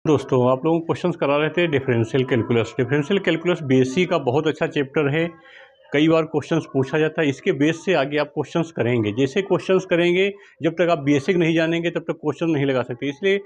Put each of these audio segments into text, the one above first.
दोस्तों आप लोगों को क्वेश्चंस करा रहे थे डिफरेंशियल कैलकुलस। डिफरेंशियल कैलकुलस बेसी का बहुत अच्छा चैप्टर है। कई बार क्वेश्चंस पूछा जाता है, इसके बेस से आगे आप क्वेश्चंस करेंगे। जैसे क्वेश्चंस करेंगे, जब तक आप बेसिक नहीं जानेंगे तब तक क्वेश्चन नहीं लगा सकते। इसलिए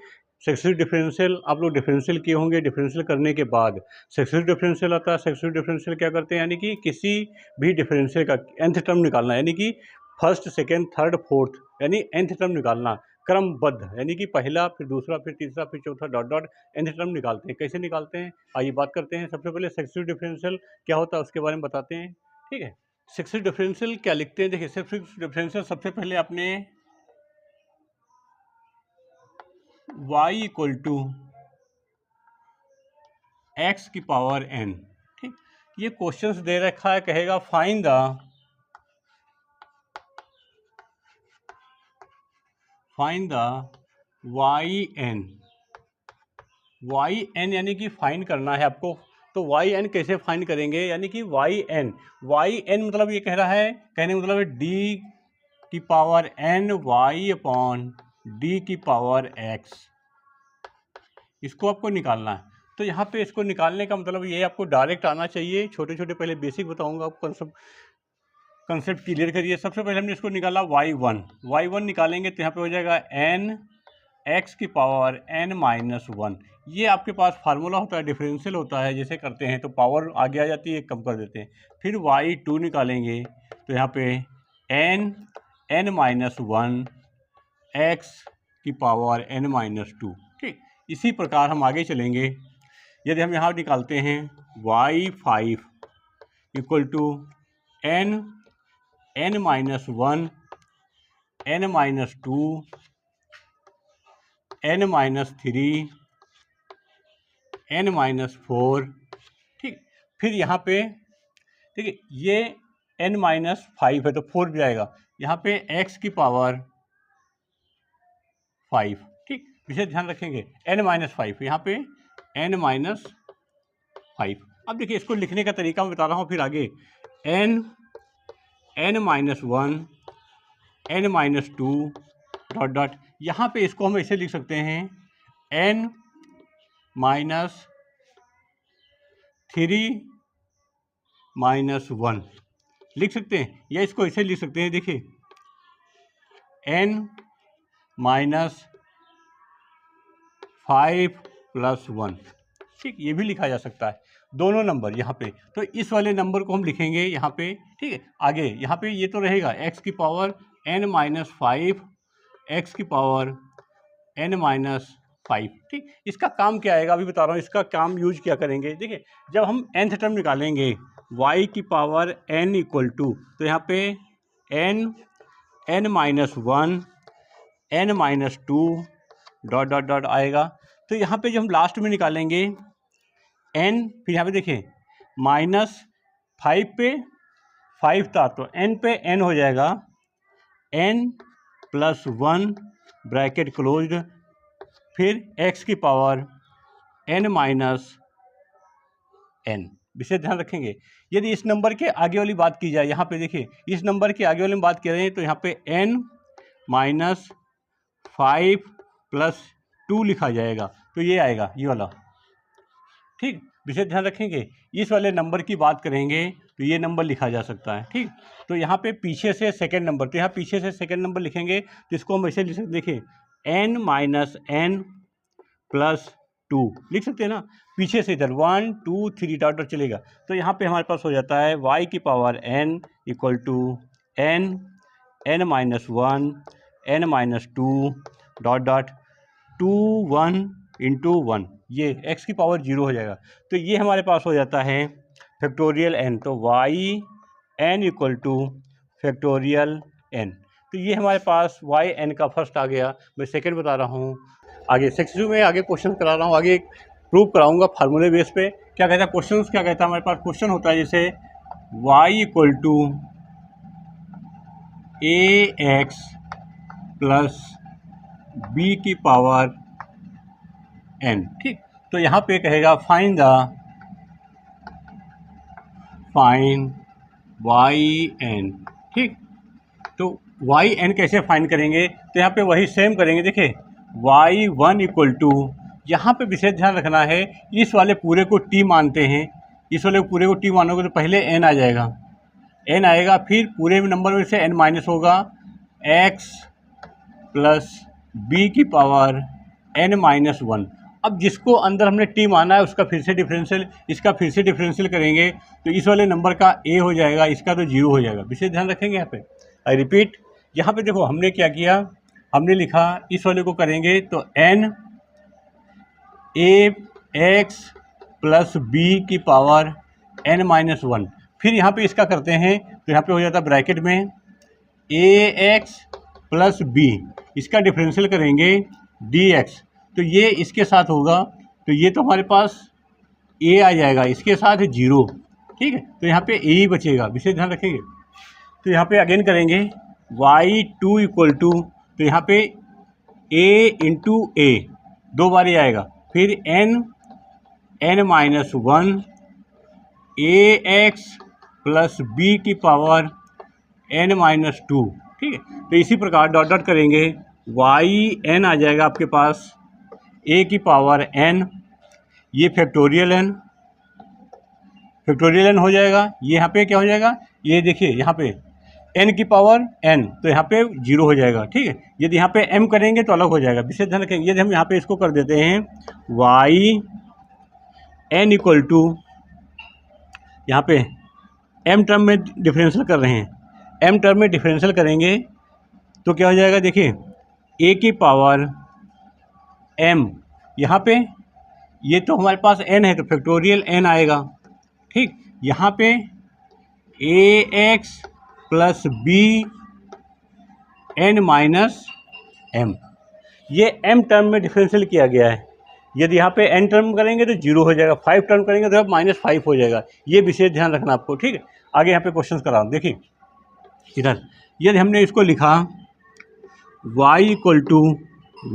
सक्सेसिव डिफरेंशियल आप लोग डिफरेंशियल किए होंगे। डिफरेंशियल करने के बाद सक्सेसिव डिफरेंशियल आता है। सक्सेसिव डिफरेंशियल क्या करते हैं, यानी कि किसी भी डिफरेंशियल का nth टर्म निकालना, यानी कि फर्स्ट सेकेंड थर्ड फोर्थ, यानी nth टर्म निकालना क्रमबद्ध, यानी कि पहला फिर दूसरा फिर तीसरा फिर चौथा डॉट डॉट nth टर्म निकालते हैं। कैसे निकालते हैं आइए बात करते हैं। सबसे पहले सक्सेसिव डिफरेंशियल क्या होता है उसके बारे में बताते हैं, ठीक है। सक्सेसिव डिफरेंशियल क्या लिखते हैं, देखिए सक्सेसिव डिफरेंशियल सबसे पहले आपने y इक्वल टू एक्स की पावर n, ठीक। ये क्वेश्चंस दे रखा है, कहेगा फाइंड द y n यानी कि फाइंड करना है आपको। तो y n कैसे फाइंड करेंगे, यानी कि y n मतलब ये कह रहा है, कहने का मतलब है d की power n y upon d की पावर x, इसको आपको निकालना है। तो यहाँ पे इसको निकालने का मतलब ये आपको डायरेक्ट आना चाहिए। छोटे छोटे पहले बेसिक बताऊंगा आपको, कंसेप्ट क्लियर करिए। सबसे पहले हमने इसको निकाला y1 निकालेंगे तो यहाँ पे हो जाएगा n x की पावर n माइनस 1। ये आपके पास फार्मूला होता है, डिफरेंशियल होता है। जैसे करते हैं तो पावर आगे आ जाती है, कम कर देते हैं। फिर y2 निकालेंगे तो यहाँ पे n माइनस 1 x की पावर n माइनस 2, ठीक। इसी प्रकार हम आगे चलेंगे। यदि हम यहाँ निकालते हैं y5 equal to n minus 1 n minus 2 n minus 3 n minus 4, ठीक। फिर यहाँ पे ठीक है, ये n माइनस 5 है तो 4 भी आएगा। यहाँ पे x की पावर 5, ठीक। विशेष ध्यान रखेंगे n माइनस 5, यहाँ पे n माइनस 5। अब देखिए इसको लिखने का तरीका मैं बता रहा हूँ। फिर आगे n minus 1 n minus 2 dot dot, यहाँ पे इसको हम ऐसे लिख सकते हैं n माइनस 3 माइनस 1 लिख सकते हैं, या इसको ऐसे लिख सकते हैं, देखिए n माइनस 5 प्लस 1, ठीक। ये भी लिखा जा सकता है, दोनों नंबर यहाँ पे। तो इस वाले नंबर को हम लिखेंगे यहाँ पे, ठीक है। आगे यहाँ पे ये तो रहेगा x की पावर n माइनस 5 x की पावर n माइनस 5, ठीक। इसका काम क्या आएगा अभी बता रहा हूँ। इसका काम यूज क्या करेंगे, देखिए जब हम nth टर्म निकालेंगे y की पावर n इक्वल टू, तो यहाँ पे n minus 1 n minus 2 dot dot dot आएगा। तो यहाँ पे जो हम लास्ट में निकालेंगे n, फिर यहाँ पे देखिए माइनस 5 पे 5 था तो n पे n हो जाएगा n प्लस 1 ब्रैकेट क्लोज्ड, फिर x की पावर n माइनस n। विशेष ध्यान रखेंगे यदि इस नंबर के आगे वाली बात की जाए, यहाँ पे देखिए इस नंबर के आगे वाली बात कर रहे हैं तो यहाँ पे n माइनस 5 प्लस 2 लिखा जाएगा, तो ये आएगा ये वाला, ठीक। विशेष ध्यान रखेंगे इस वाले नंबर की बात करेंगे तो ये नंबर लिखा जा सकता है, ठीक। तो यहाँ पे पीछे से सेकेंड नंबर, तो यहाँ पीछे से सेकेंड नंबर लिखेंगे तो इसको हम ऐसे लिख सकते, देखिए n माइनस n प्लस 2 लिख सकते हैं ना। पीछे से इधर 1 2 3 डॉट डॉट चलेगा, तो यहाँ पे हमारे पास हो जाता है y की power n equal to n minus 1 n minus 2 dot dot 2 1 into 1, ये x की पावर 0 हो जाएगा। तो ये हमारे पास हो जाता है फैक्टोरियल n। तो y n equal two factorial n। तो ये हमारे पास y n का फर्स्ट आ गया। मैं सेकंड बता रहा हूँ। आगे सक्सेसिव में आगे क्वेश्चन करा रहा हूँ, आगे प्रूव कराऊंगा फार्मूले बेस पे। क्या कहता है क्वेश्चन, क्या कहता है हमारे पास क्वेश्चन होता है जैसे y equal to ax plus b की पावर n, ठीक। तो यहाँ पे कहेगा फाइंड y n, ठीक। तो y n कैसे फाइंड करेंगे, तो यहाँ पे वही सेम करेंगे। देखिए y1 इक्वल टू यहाँ पे विशेष ध्यान रखना है, इस वाले पूरे को टी मानते हैं, इस वाले पूरे को टी मानोगे तो पहले एन आ जाएगा, एन आएगा, फिर पूरे नंबर में से एन माइनस होगा, एक्स प्लस बी की पावर एन माइनस वन। अब जिसको अंदर हमने टी माना है उसका फिर से डिफरेंशियल, इसका फिर से डिफरेंशियल करेंगे तो इस वाले नंबर का ए हो जाएगा, इसका तो जीरो हो जाएगा। विशेष ध्यान रखेंगे यहाँ पे। आई रिपीट, यहाँ पे देखो हमने क्या किया, हमने लिखा इस वाले को करेंगे तो n a x plus b की पावर एन माइनस वन, फिर यहाँ पे इसका करते हैं तो यहाँ पे हो जाता है ब्रैकेट में ए एक्स प्लस बी, इसका डिफरेंशियल करेंगे डी एक्स, तो ये इसके साथ होगा, तो ये तो हमारे पास ए आ जाएगा, इसके साथ जीरो, ठीक है, तो यहाँ पे ए ही बचेगा। विशेष ध्यान रखेंगे। तो यहाँ पे अगेन करेंगे y टू इक्वल टू, तो यहाँ पे a इंटू ए दो बार ही आएगा, फिर n माइनस वन ए एक्स प्लस बी की पावर n माइनस टू, ठीक है। तो इसी प्रकार डॉट डॉट करेंगे, y n आ जाएगा आपके पास a की पावर n, ये फैक्टोरियल n हो जाएगा, ये यहाँ पे क्या हो जाएगा, ये देखिए यहाँ पे n की पावर n, तो यहाँ पे जीरो हो जाएगा, ठीक है। यदि यहाँ पे m करेंगे तो अलग हो जाएगा। विशेष ध्यान रखेंगे, यदि हम यहाँ पे इसको कर देते हैं y n इक्वल टू, यहाँ पे m टर्म में डिफरेंशियल कर रहे हैं, m टर्म में डिफरेंशियल करेंगे तो क्या हो जाएगा, देखिए a की पावर m, यहाँ पे ये तो हमारे पास n है तो फैक्टोरियल n आएगा, ठीक। यहाँ पे A x plus B N minus M, ये m टर्म में डिफरेंशियल किया गया है। यदि यहाँ पे n टर्म करेंगे तो जीरो हो जाएगा, 5 टर्म करेंगे तो -5 हो जाएगा। ये विशेष ध्यान रखना आपको, ठीक है। आगे यहाँ पे क्वेश्चन कराओ, देखिए इधर यदि हमने इसको लिखा y इक्वल टू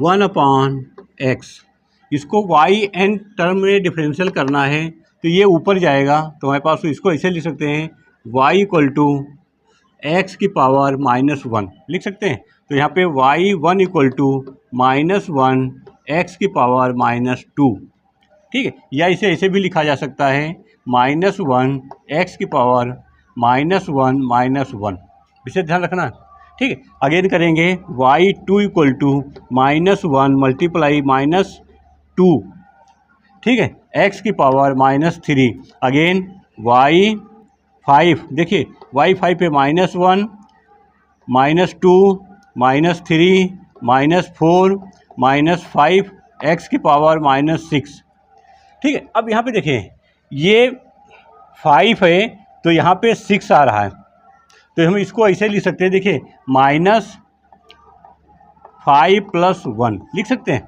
1/x, इसको yn टर्म में डिफरेंशियल करना है तो ये ऊपर जाएगा, तो हमारे पास इसको ऐसे लिख सकते हैं y इक्वल टू एक्स की पावर -1 लिख सकते हैं। तो यहाँ पे y1 इक्वल टू -1 एक्स की पावर -2, ठीक है। या इसे ऐसे भी लिखा जा सकता है -1 एक्स की पावर -1 -1, इसे ध्यान रखना, ठीक है। अगेन करेंगे y2 इक्वल टू -1 मल्टीप्लाई -2, ठीक है, x की पावर -3, अगेन y5, देखिए y5 पे -1 -2 -3 -4 -5 x की पावर -6, ठीक है। अब यहाँ पे देखिए ये 5 है तो यहाँ पे 6 आ रहा है, तो हम इसको ऐसे लिख सकते हैं, देखिए -5 + 1 लिख सकते हैं,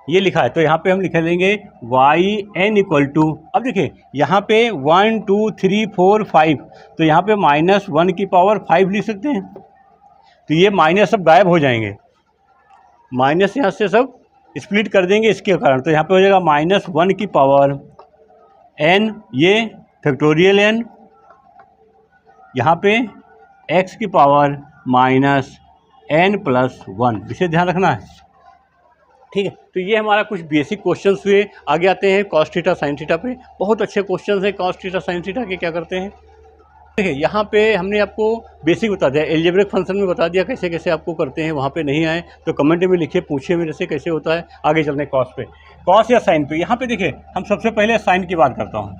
ये लिखा है। तो यहाँ पे हम लिख देंगे yn इक्वल टू, अब देखिए यहाँ पे 1 2 3 4 5, तो यहाँ पे -1 की पावर 5 लिख सकते हैं, तो ये माइनस सब गायब हो जाएंगे, माइनस यहाँ से सब स्प्लिट कर देंगे इसके कारण, तो यहाँ पे हो जाएगा -1 की पावर n, ये फैक्टोरियल n, यहाँ पे x की पावर -n + 1, इसे ध्यान रखना है, ठीक है। तो ये हमारा कुछ बेसिक क्वेश्चंस हुए। आगे आते हैं cos थीटा sin थीटा पे, बहुत अच्छे क्वेश्चंस हैं cos थीटा sin थीटा के। क्या करते हैं, देखिए यहाँ पे हमने आपको बेसिक बता दिया, एल्जेब्रिक फंक्शन में बता दिया कैसे कैसे आपको करते हैं। वहाँ पे नहीं आए तो कमेंट में लिखिए, पूछिए मेरे से कैसे होता है। आगे चलते हैं cos पे, cos या sin पे। यहाँ पे देखिए हम सबसे पहले sin की बात करता हूँ,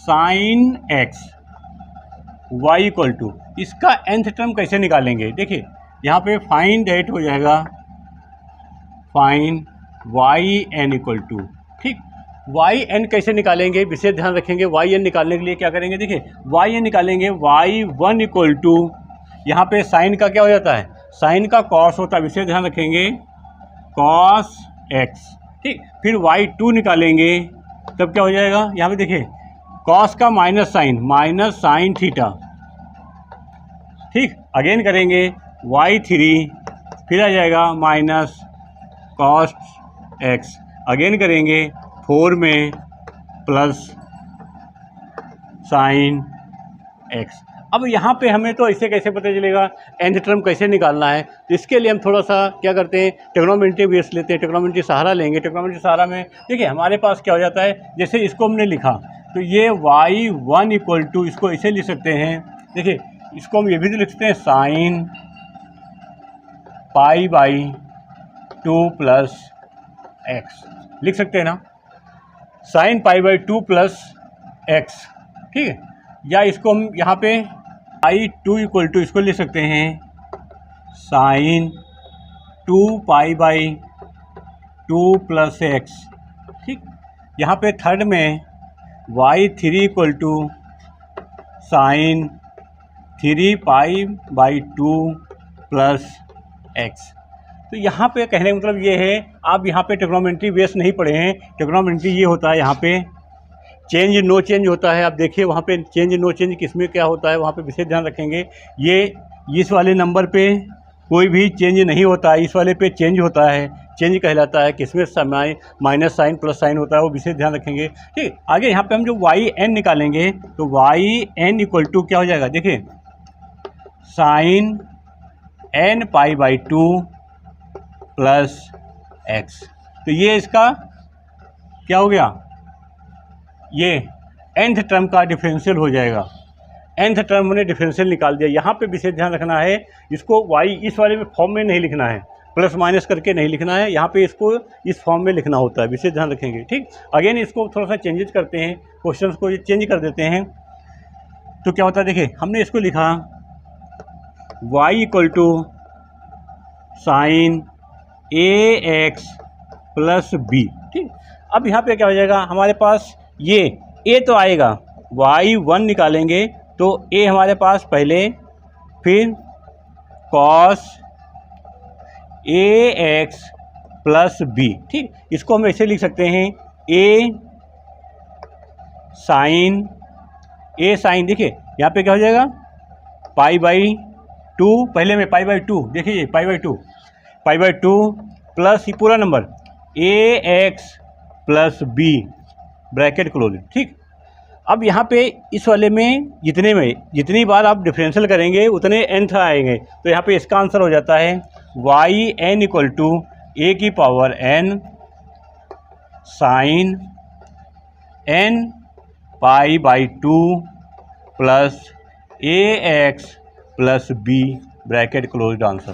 sin x y equal to, इसका nth टर्म कैसे निकालेंगे, देखिए यहाँ पे फाइंड एट हो जाएगा, फाइंड yn इक्वल टू, ठीक। yn कैसे निकालेंगे, विशेष ध्यान रखेंगे। yn निकालने के लिए क्या करेंगे, देखिए yn निकालेंगे y1 इक्वल टू, यहाँ पे साइन का क्या हो जाता है, साइन का कॉस होता है, विशेष ध्यान रखेंगे cos x, ठीक। फिर y2 निकालेंगे तब क्या हो जाएगा, यहाँ पे देखिए कॉस का माइनस साइन थीटा, ठीक। अगेन करेंगे y3, फिर आ जाएगा -cos x, अगेन करेंगे 4 में प्लस साइन x। अब यहाँ पे हमें तो ऐसे कैसे पता चलेगा nth टर्म कैसे निकालना है, तो इसके लिए हम थोड़ा सा क्या करते हैं, ट्रिग्नोमेट्री बेस लेते हैं, ट्रिग्नोमेट्री सहारा लेंगे। ट्रिग्नोमेट्री सहारा में देखिए हमारे पास क्या हो जाता है, जैसे इसको हमने लिखा तो ये y1 इक्वल टू, इसको ऐसे लिख सकते हैं, देखिए इसको हम ये भी लिख सकते हैं साइन π/2 प्लस एक्स, लिख सकते हैं ना, साइन π/2 प्लस एक्स, ठीक है। या इसको हम यहाँ पे I2 इक्वल टू, इसको लिख सकते हैं साइन 2π/2 प्लस एक्स, ठीक। यहाँ पे थर्ड में y3 equal to sine 3π/2 plus X. तो यहाँ पे कहने का मतलब ये है, आप यहाँ पे ट्रिग्नोमेट्री बेस नहीं पढ़े हैं। ट्रिग्नोमेट्री ये होता है, यहाँ पे चेंज नो चेंज होता है। आप देखिए वहाँ पे चेंज नो चेंज किसमें क्या होता है, वहाँ पे विशेष ध्यान रखेंगे। ये इस वाले नंबर पे कोई भी चेंज नहीं होता है, इस वाले पे चेंज होता है, चेंज कहलाता है। किसमें माइनस साइन प्लस साइन होता है, वो विशेष ध्यान रखेंगे, ठीक। आगे यहाँ पे हम जो yn निकालेंगे तो yn इक्वल टू क्या हो जाएगा, देखिए साइन nπ/2 प्लस एक्स। तो ये इसका क्या हो गया, ये nth टर्म का डिफरेंशियल हो जाएगा। nth टर्म हमने डिफरेंशियल निकाल दिया। यहाँ पे विशेष ध्यान रखना है, इसको y इस वाले में फॉर्म में नहीं लिखना है, प्लस माइनस करके नहीं लिखना है, यहाँ पे इसको इस फॉर्म में लिखना होता है, विशेष ध्यान रखेंगे, ठीक। अगेन इसको थोड़ा सा चेंजेस करते हैं, क्वेश्चंस को चेंज कर देते हैं। तो क्या होता है, देखिए हमने इसको लिखा y equal to sine ax plus b, ठीक। अब यहाँ पे क्या हो जाएगा, हमारे पास ये a तो आएगा, y1 निकालेंगे तो a हमारे पास पहले, फिर cos ax प्लस बी, ठीक। इसको हम ऐसे लिख सकते हैं a साइन, देखिए यहाँ पे क्या हो जाएगा π/2, पहले में π/2, देखिए π/2 प्लस ही पूरा नंबर ax plus b bracket close, ठीक। अब यहाँ पे इस वाले में जितनी बार आप डिफरेंशियल करेंगे उतने nth आएंगे, तो यहाँ पे इसका आंसर हो जाता है yn इक्वल टू a की power n sine nπ/2 plus ax plus b bracket close answer.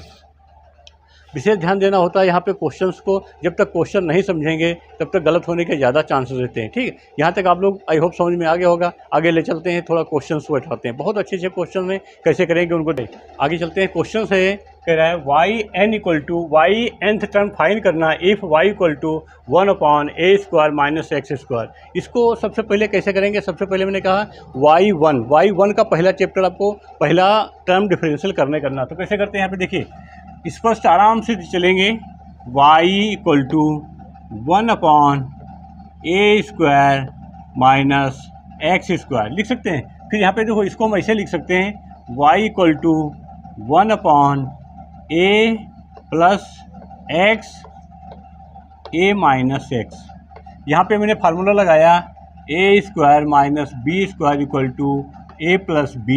विशेष ध्यान देना होता है यहाँ पे क्वेश्चंस को, जब तक क्वेश्चन नहीं समझेंगे तब तक गलत होने के ज़्यादा चांसेस रहते हैं, ठीक है। यहाँ तक आप लोग आई होप समझ में आ गया होगा। आगे ले चलते हैं, थोड़ा क्वेश्चंस को उठाते हैं, बहुत अच्छे क्वेश्चन हैं, कैसे करेंगे उनको आगे चलते हैं। क्वेश्चन है, कह रहा है yn equal to y nth term find करना if y equal to 1/a² minus x²। इसको सबसे पहले कैसे करेंगे, सबसे पहले मैंने कहा y1 का पहला चैप्टर आपको पहला टर्म डिफरेंशियल करना। तो कैसे करते हैं, यहाँ पे देखिए स्पष्ट आराम से चलेंगे, y equal to 1/a² minus x² लिख सकते हैं। फिर यहाँ पे देखो इसको हम ऐसे लिख सकते हैं y equal to 1/a plus x a minus x। यहाँ पे मैंने फार्मूला लगाया a² minus b² equal to a plus b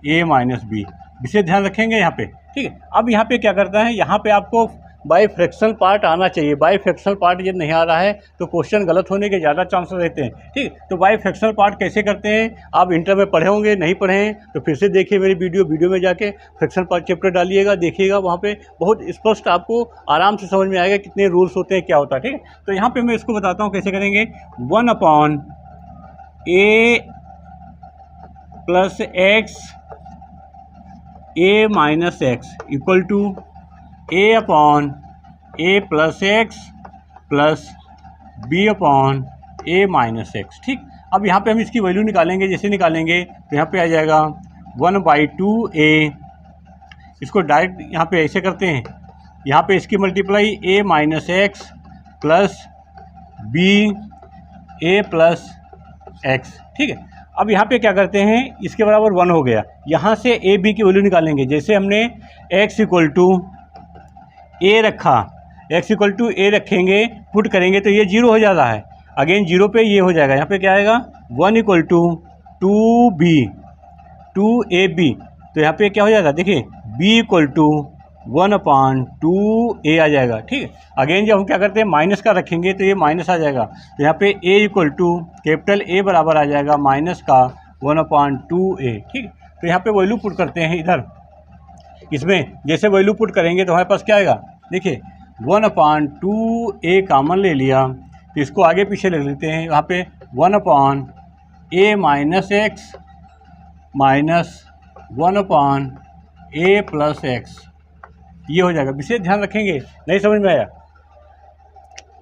a minus b। विशेष ध्यान रखेंगे यहाँ पे, ठीक है। अब यहाँ पे क्या करता है, यहाँ पे आपको बाई फ्रैक्शनल पार्ट आना चाहिए। बाई फ्रैक्शनल पार्ट जब नहीं आ रहा है तो क्वेश्चन गलत होने के ज़्यादा चांसेस रहते हैं, ठीक। तो बाई फ्रैक्शनल पार्ट कैसे करते हैं, आप इंटर में पढ़े होंगे, नहीं पढ़े हैं तो फिर से देखिए मेरी वीडियो में जाके फ्रैक्शनल पार्ट चैप्टर डालिएगा, देखिएगा, वहाँ पे बहुत स्पष्ट आपको आराम से समझ में आएगा कितने रूल्स होते हैं, क्या होता है, ठीक है। तो यहाँ पर मैं इसको बताता हूँ कैसे करेंगे। 1/a plus x a minus x equal to a plus x plus b/a minus x, ठीक। अब यहाँ पे हम इसकी वैल्यू निकालेंगे, जैसे निकालेंगे तो यहाँ पे आ जाएगा 1/2a। इसको डायरेक्ट यहाँ पे ऐसे करते हैं, यहाँ पे इसकी multiply a minus x plus b a plus x, ठीक है। अब यहाँ पे क्या करते हैं, इसके बराबर 1 हो गया, यहाँ से ए बी की वैल्यू निकालेंगे। जैसे हमने x इक्वल टू ए रखा, x इक्वल टू ए रखेंगे, पुट करेंगे तो ये 0 हो जाता है। अगेन 0 पे ये हो जाएगा, यहाँ पे क्या आएगा 1 इक्वल टू 2b 2ab, तो यहाँ पे क्या हो जाएगा देखिए b इक्वल टू 1/2a आ जाएगा। ठीक है, अगेन जब हम क्या करते हैं माइनस का रखेंगे तो ये माइनस आ जाएगा, तो यहाँ पे a equal to capital A बराबर आ जाएगा माइनस का 1/2a। ठीक, तो यहाँ पे वैल्यू पुट करते हैं इधर, इसमें जैसे वैल्यू पुट करेंगे तो हमारे पास क्या आएगा देखिए 1/2a कॉमन ले लिया, तो इसको आगे पीछे ले लेते हैं, यहाँ पे 1/a minus x minus 1/a plus x, ये हो जाएगा। विशेष ध्यान रखेंगे, नहीं समझ में आया,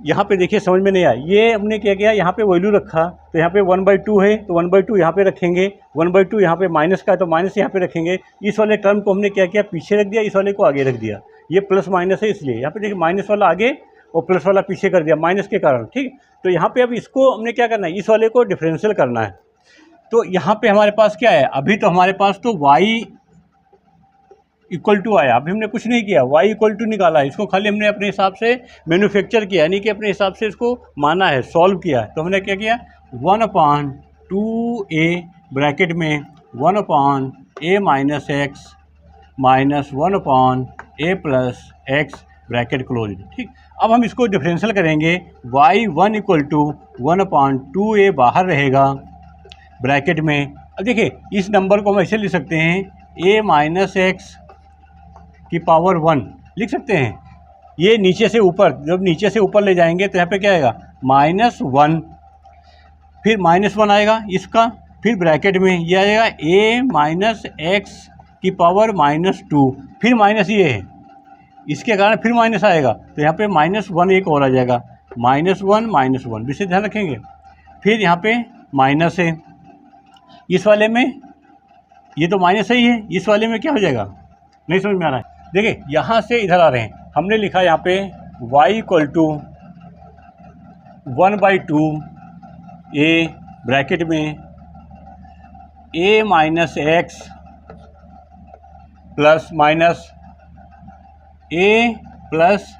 यहाँ पे देखिए समझ में नहीं आया, ये हमने क्या किया यहाँ पे वैल्यू रखा, तो यहाँ पे 1/2 है तो 1/2 यहाँ पे रखेंगे, 1/2 यहाँ पे माइनस का है तो माइनस यहाँ पे रखेंगे। इस वाले टर्म को हमने क्या किया पीछे रख दिया, इस वाले को आगे रख दिया, ये प्लस माइनस है इसलिए यहाँ पे देखिए माइनस वाला आगे और प्लस वाला पीछे कर दिया माइनस के कारण। ठीक, तो यहाँ पे अब इसको हमने क्या करना है, इस वाले को डिफरेंशियल करना है। तो यहाँ पे हमारे पास क्या है, अभी तो हमारे पास तो y इक्वल टू आया, अभी हमने कुछ नहीं किया, y इक्वल टू निकाला है, इसको खाली हमने अपने हिसाब से मैन्युफैक्चर किया, यानी कि अपने हिसाब से इसको माना है, सॉल्व किया है। तो हमने क्या किया 1/2a ब्रैकेट में 1/a minus x minus 1/a plus x bracket close. ठीक, अब हम इसको डिफरेंशियल करेंगे, y1 इक्वल टू 1/2a बाहर रहेगा ब्रैकेट में। अब देखिए इस नंबर को हम ऐसे लिख सकते हैं a माइनस एक्स की पावर 1 लिख सकते हैं, ये नीचे से ऊपर, जब नीचे से ऊपर ले जाएंगे तो यहाँ पे क्या आएगा -1, फिर -1 आएगा इसका, फिर ब्रैकेट में ये आएगा a माइनस एक्स की पावर -2, फिर माइनस ये है, इसके कारण फिर माइनस आएगा, तो यहाँ पे -1 एक और आ जाएगा, -1 विशेष ध्यान रखेंगे। फिर यहाँ पे माइनस है, इस वाले में ये तो माइनस ही है, इस वाले में क्या हो जाएगा, नहीं समझ में आ रहा है। देखिए यहाँ से इधर आ रहे हैं, हमने लिखा यहाँ पे y equal to 1/2a bracket में a minus x plus minus a plus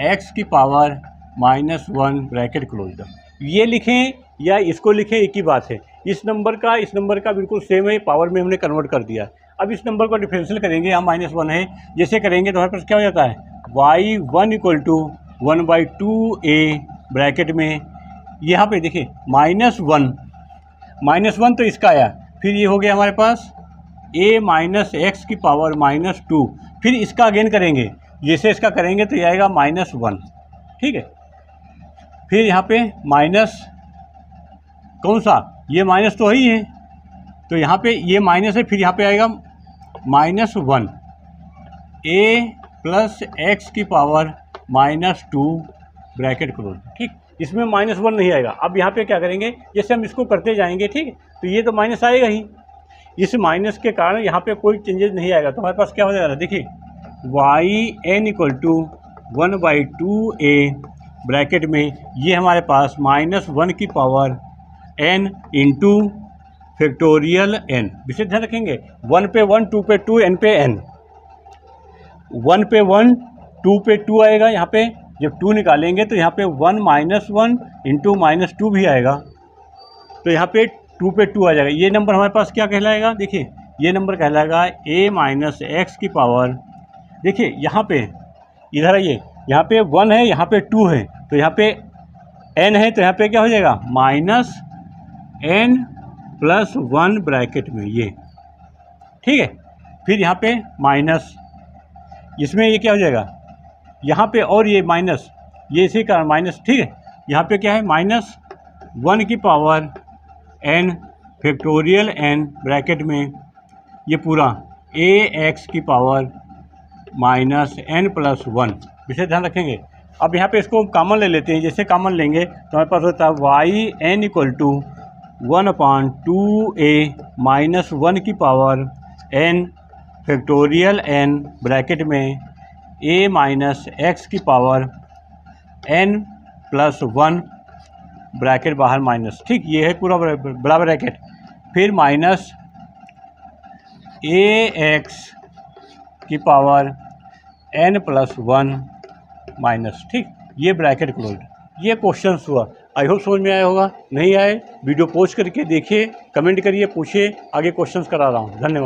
x की पावर -1 ब्रैकेट क्लोज। ये लिखें या इसको लिखें एक ही बात है, इस नंबर का बिल्कुल सेम है, पावर में हमने कन्वर्ट कर दिया। अब इस नंबर को डिफरेंशियल करेंगे, यहाँ -1 है, जैसे करेंगे तो हमारे पास क्या हो जाता है y1 equal to 1/2a bracket में, यहाँ पे देखिए -1 तो इसका आया, फिर ये हो गया हमारे पास a माइनस एक्स की पावर -2, फिर इसका अगेन करेंगे, जैसे इसका करेंगे तो ये आएगा -1। ठीक है, फिर यहाँ पे माइनस कौन सा, ये माइनस तो ही है, तो यहाँ पे ये माइनस है, फिर यहाँ पे आएगा -1 a प्लस एक्स की पावर -2 ब्रैकेट क्लोज। ठीक, इसमें -1 नहीं आएगा। अब यहाँ पे क्या करेंगे, जैसे हम इसको करते जाएंगे, ठीक है, तो ये तो माइनस आएगा ही, इस माइनस के कारण यहाँ पे कोई चेंजेस नहीं आएगा, तो हमारे पास क्या हो जाएगा देखिए yn equal to 1/2a bracket में, ये हमारे पास -1 की power n into factorial n, विशेष ध्यान रखेंगे 1 पे 1, 2 पे 2, n पे n, 1 पे 1, 2 पे 2 आएगा, यहाँ पे जब 2 निकालेंगे तो यहाँ पे 1 -1 इंटू -2 भी आएगा, तो यहाँ पे 2 पे 2 आ जाएगा। ये नंबर हमारे पास क्या कहलाएगा, देखिए ये नंबर कहलाएगा a माइनस एक्स की पावर, देखिए यहाँ पे इधर आइए, यहाँ पे 1 है, यहाँ पे 2 है, तो यहाँ पे n है, तो यहाँ पे क्या हो जाएगा -n प्लस 1 ब्रैकेट में ये। ठीक है, फिर यहाँ पे माइनस, इसमें ये क्या हो जाएगा यहाँ पे, और ये माइनस, ये इसी का माइनस। ठीक है, यहाँ पे क्या है -1 की power n factorial n bracket में ये पूरा ax की पावर -n प्लस 1, विशेष ध्यान रखेंगे। अब यहाँ पे इसको कॉमन ले लेते हैं, जैसे कॉमन लेंगे तो हमारे पास होता है yn इक्वल टू 1/2a -1 की power n factorial n bracket में a माइनस एक्स की पावर n प्लस 1 ब्रैकेट बाहर माइनस। ठीक, ये है पूरा बड़ा ब्रैकेट, फिर माइनस ax की पावर n प्लस 1 माइनस। ठीक, ये ब्रैकेट क्लोज। ये क्वेश्चन हुआ। आई होप समझ में आया होगा। नहीं आए वीडियो पोस्ट करके देखिए, कमेंट करिए, पूछिए, आगे क्वेश्चंस करा रहा हूँ। धन्यवाद।